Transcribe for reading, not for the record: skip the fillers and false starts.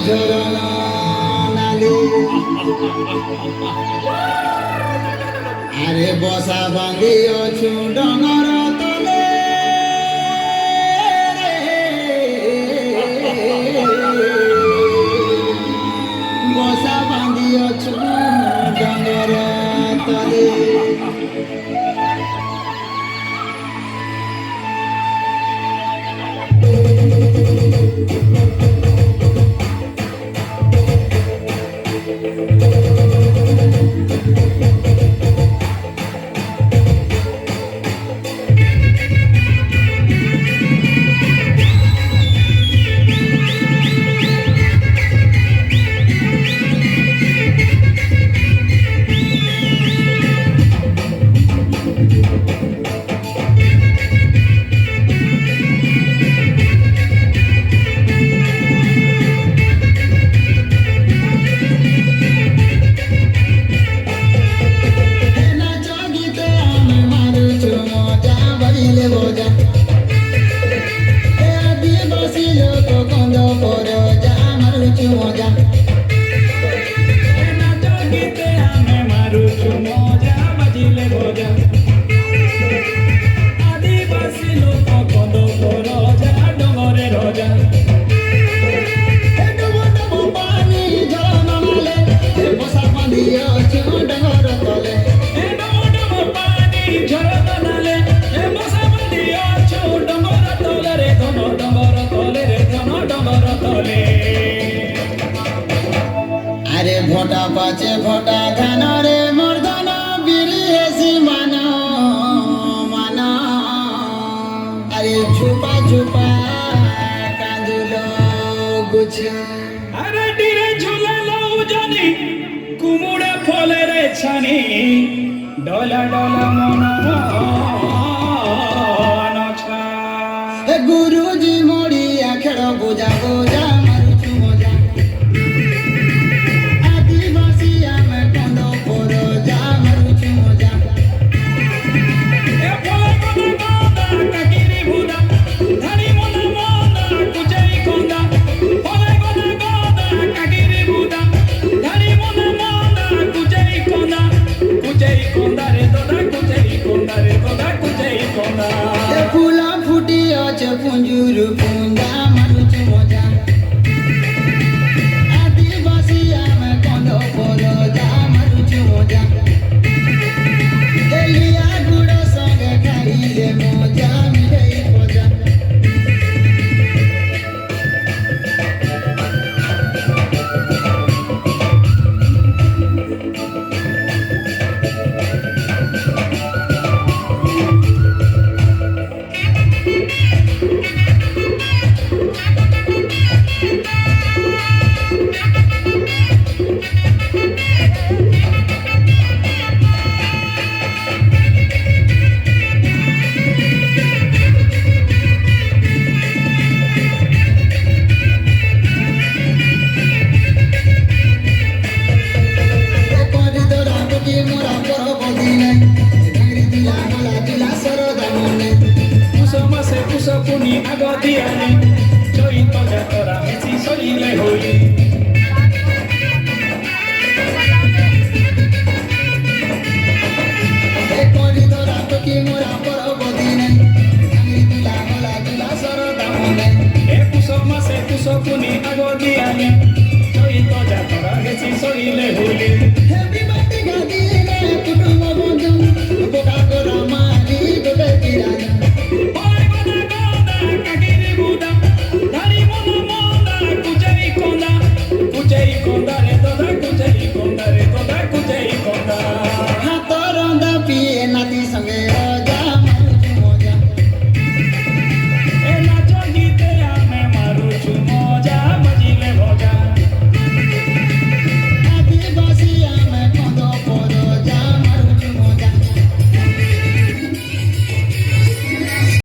ঝরনা নালি আরে বসা বাঁধি অছু ডঙর তলে বসা বাঁধি অছু ডঙর তলে আরে ভোটা পাচে ভোটা ধান রে মর্দন বিড়ি হেসি মানা মানা আরে ছুপা ছুপা কাঁদুল গুছে আরে ডিরে ঝুলালো জানি কুমুড়ে ফলের ছানি ডলা ডলা মন নছা গুরুজি মরিয়া খেল বোঝা বোঝা মারুছু মজা আদিবাসী আমি কন্দ পর যা মারুছু মজা এ ফলে কোনা কোনা কাকিরি ভুদা ধানি মনা মনা কুচাই কোন্দা ফলে কোনা কোনা কাকিরি ভুদা ধানি মনা মনা কুচাই কোন্দা রে দোদা কুচাই কোন্দা রে দোদা কুচাই কোন্দা ফুলা ফুটি আছে পুঞ্জুর